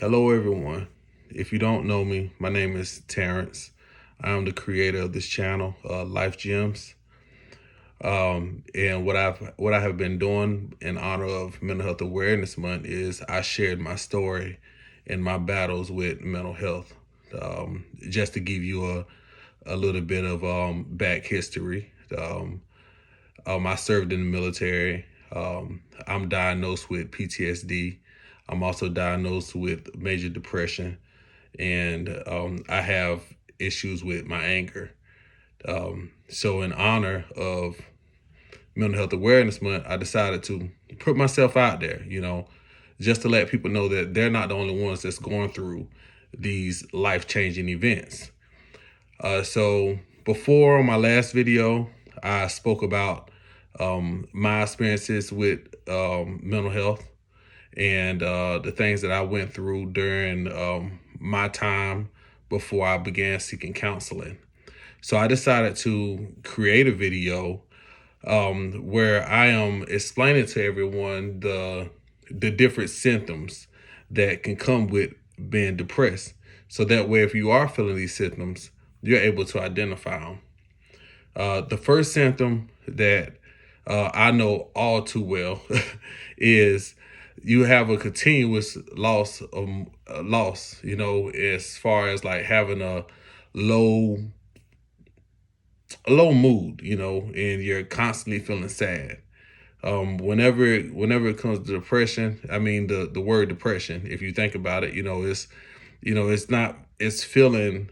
Hello, everyone. If you don't know me, my name is Terrence. I'm the creator of this channel, Life Gems. And what I have been doing in honor of Mental Health Awareness Month is I shared my story and my battles with mental health. Just to give you a little bit of back history. I served in the military. I'm diagnosed with PTSD. I'm also diagnosed with major depression, and I have issues with my anger. So, in honor of Mental Health Awareness Month, I decided to put myself out there, just to let people know that they're not the only ones that's going through these life changing events. So, before on my last video, I spoke about my experiences with mental health and the things that I went through during my time before I began seeking counseling. So I decided to create a video where I am explaining to everyone the different symptoms that can come with being depressed. So that way, if you are feeling these symptoms, you're able to identify them. The first symptom that I know all too well is you have a continuous loss, as far as like having low a low mood, and you're constantly feeling sad. Whenever it comes to depression, I mean the word depression, if you think about it, it's not it's feeling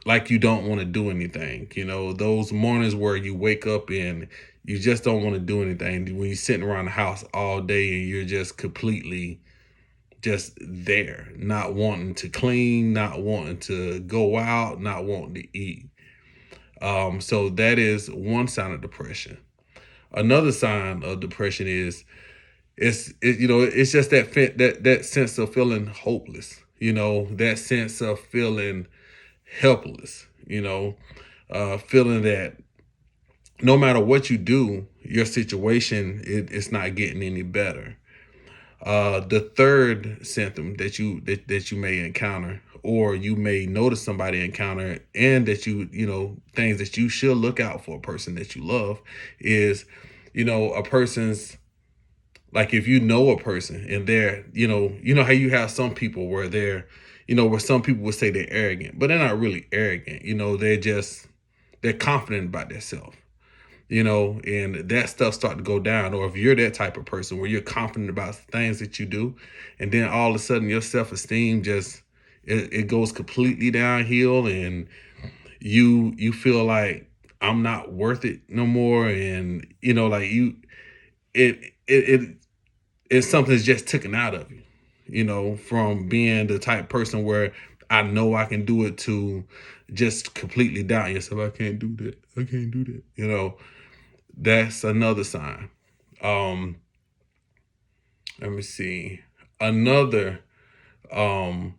like you don't want to do anything. Those mornings where you wake up and you just don't want to do anything. When you're sitting around the house all day and you're just completely just there, not wanting to clean, not wanting to go out, not wanting to eat. So that is one sign of depression. Another sign of depression is it's just that sense of feeling hopeless. That sense of feeling helpless. Feeling that no matter what you do, your situation it's not getting any better. The third symptom that you may encounter, or you may notice somebody encounter, and that things that you should look out for a person that you love, is a person's, like, if you know a person and they're how you have some people where where some people would say they're arrogant, but they're not really arrogant. They're confident about themselves, and that stuff start to go down. Or if you're that type of person where you're confident about things that you do, and then all of a sudden your self-esteem just it goes completely downhill, and you feel like I'm not worth it no more, and like it it's something that's just taken out of you, from being the type person where I know I can do it to just completely doubting yourself. I can't do that. I can't do that. That's another sign. Um, Let me see. Another um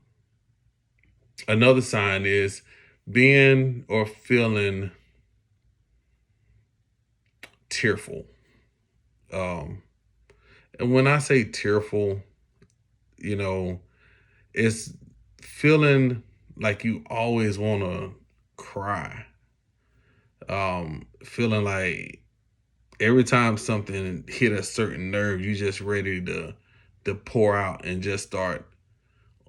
another sign is being or feeling tearful. Um, and when I say tearful, you know, it's feeling like you always want to cry. Feeling like every time something hit a certain nerve, you just ready to pour out and just start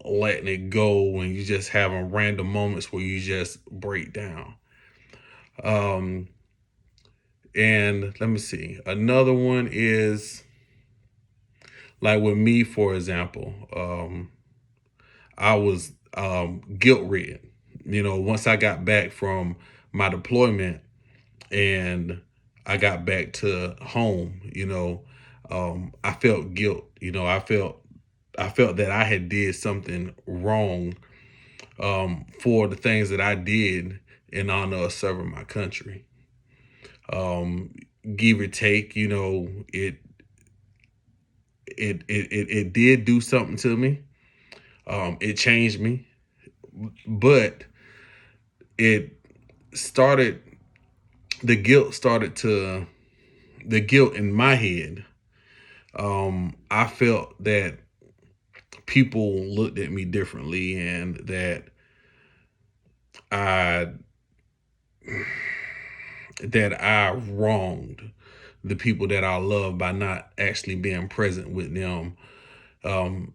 letting it go, and you just having random moments where you just break down. Um, and let me see. Another one is like with me, for example, I was guilt ridden. Once I got back from my deployment and I got back to home, I felt guilt. I felt that I had did something wrong for the things that I did in honor of serving my country. Um, Give or take, it did do something to me. It changed me, but it started the guilt in my head I felt that people looked at me differently, and that I I wronged the people that I love by not actually being present with them um,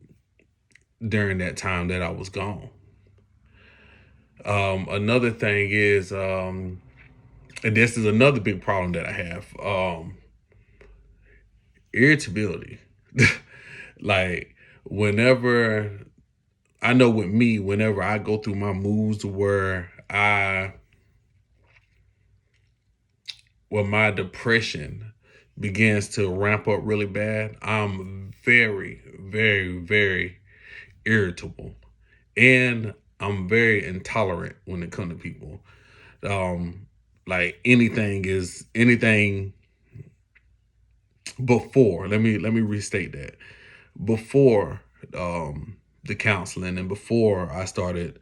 during that time that I was gone. Another thing is, and this is another big problem that I have, irritability. Like, whenever I know with me, whenever I go through my moods where my depression begins to ramp up really bad, I'm very, very, very irritable. And I'm very intolerant when it comes to people. Um, like, anything before, let me restate that. Before the counseling, and before I started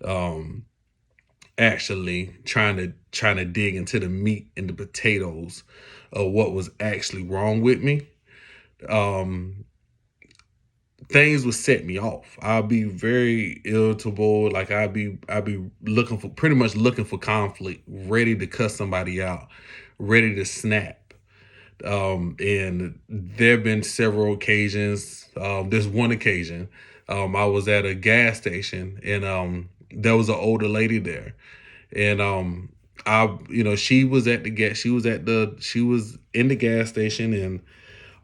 um actually trying to dig into the meat and the potatoes of what was actually wrong with me, um things would set me off. I'll be very irritable. Like, I'll be looking for, pretty much looking for conflict, ready to cuss somebody out, ready to snap. And there have been several occasions. There's one occasion, I was at a gas station, and there was an older lady there, and she was at the gas. She was in the gas station, and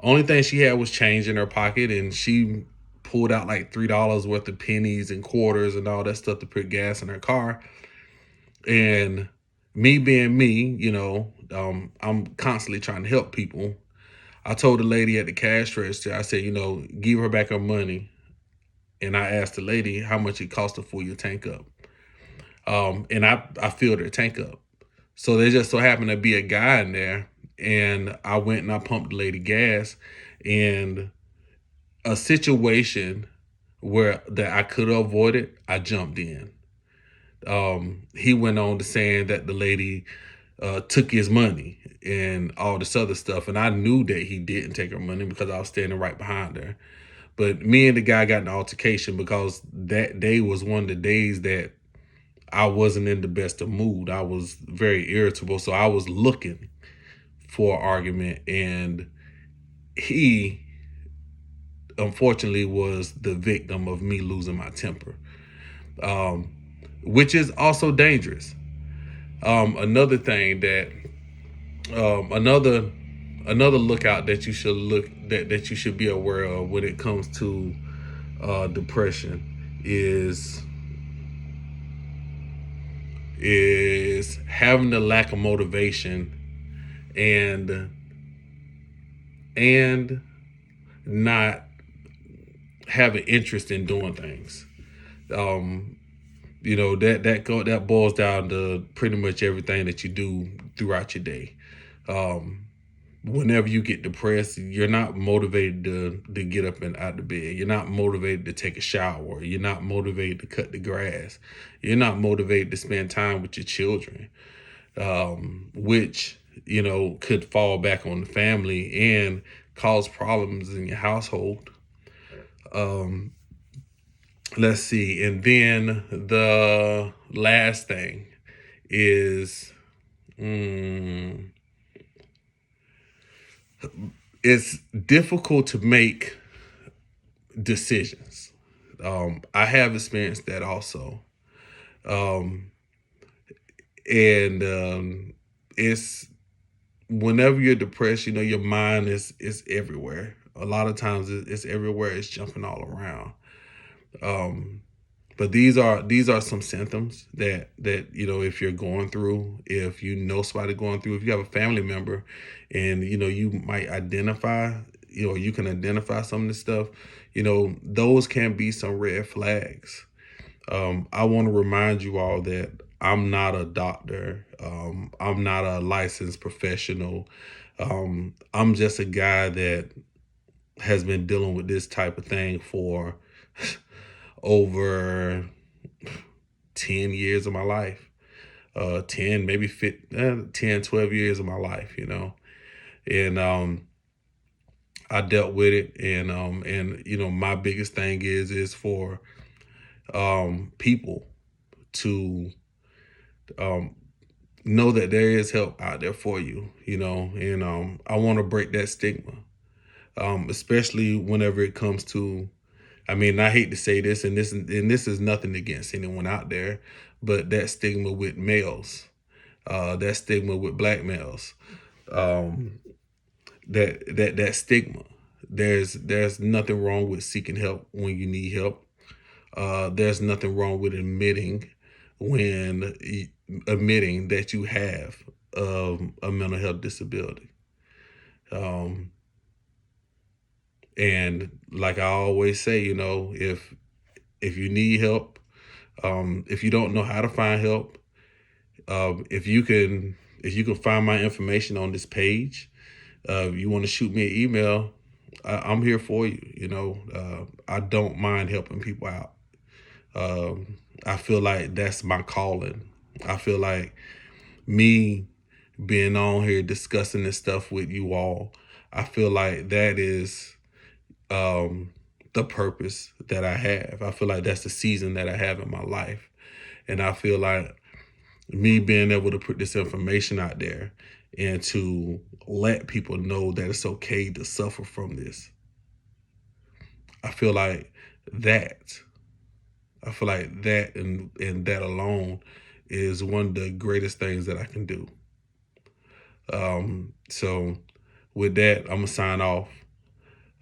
only thing she had was change in her pocket, and she pulled out like $3 worth of pennies and quarters and all that stuff to put gas in her car. And me being me, I'm constantly trying to help people. I told the lady at the cash register, I said, give her back her money. And I asked the lady how much it cost to fill your tank up. And I filled her tank up. So there just so happened to be a guy in there, and I went and I pumped the lady gas, and a situation where that I could have avoided, I jumped in. He went on to saying that the lady took his money and all this other stuff, and I knew that he didn't take her money because I was standing right behind her. But me and the guy got an altercation because that day was one of the days that I wasn't in the best of mood. I was very irritable, so I was looking for an argument, and he unfortunately was the victim of me losing my temper, um, which is also dangerous. Another thing that another lookout that that you should be aware of when it comes to depression is having the lack of motivation, and and not having interest in doing things. Um, that boils down to pretty much everything that you do throughout your day. Um, Whenever you get depressed, you're not motivated to get up and out of bed. You're not motivated to take a shower. You're not motivated to cut the grass. You're not motivated to spend time with your children, which could fall back on the family and cause problems in your household. Um, let's see, and then the last thing is, it's difficult to make decisions. I have experienced that also. Um, and it's whenever you're depressed, your mind is everywhere. A lot of times it's everywhere. It's jumping all around. Um, but these are some symptoms that if you're going through, if you know somebody going through, if you have a family member, and you might identify, you can identify some of this stuff. Those can be some red flags. I want to remind you all that I'm not a doctor. I'm not a licensed professional. I'm just a guy that has been dealing with this type of thing for over 10 years of my life. 10, maybe 15, 10, 12 years of my life, and I dealt with it, and my biggest thing is for people to um know that there is help out there for you, and I want to break that stigma, especially whenever it comes to, I mean, I hate to say this, and this is nothing against anyone out there, but that stigma with males, that stigma with black males, um, that stigma. There's nothing wrong with seeking help when you need help. There's nothing wrong with when admitting that you have a mental health disability. Um, and like I always say, if you need help, if you don't know how to find help, if you can find my information on this page, you want to shoot me an email, I'm here for you. I don't mind helping people out. I feel like that's my calling. I feel like me being on here discussing this stuff with you all, I feel like that is um, the purpose that I have. I feel like that's the season that I have in my life. And I feel like me being able to put this information out there and to let people know that it's okay to suffer from this. I feel like that, I feel like that and that alone is one of the greatest things that I can do. So with that, I'm gonna sign off.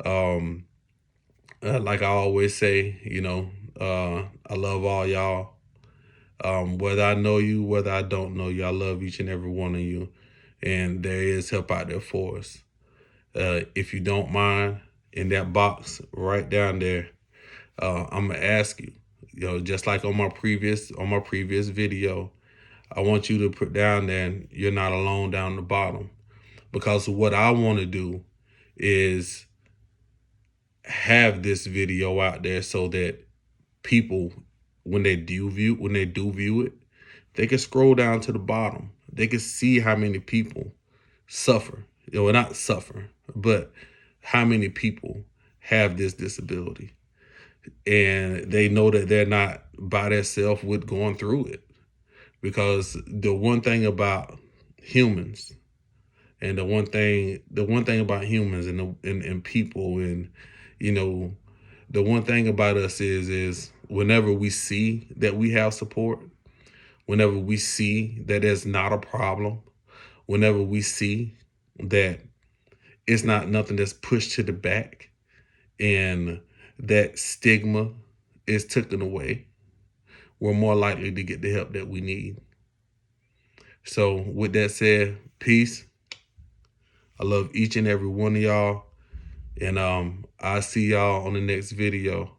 Um, like I always say, I love all y'all. Whether I know you, whether I don't know you, I love each and every one of you. And there is help out there for us. If you don't mind, in that box right down there, I'm gonna ask you, just like on my previous video, I want you to put down there, and you're not alone down the bottom. Because what I want to do is have this video out there so that people, when they do view it, they can scroll down to the bottom. They can see how many people suffer. Well, not suffer, but how many people have this disability. And they know that they're not by themselves with going through it. Because the one thing about humans, and the one thing about humans and people, and you know, the one thing about us is whenever we see that we have support, whenever we see that there's not a problem, whenever we see that it's not nothing that's pushed to the back, and that stigma is taken away, we're more likely to get the help that we need. So with that said, peace. I love each and every one of y'all. And I'll see y'all on the next video.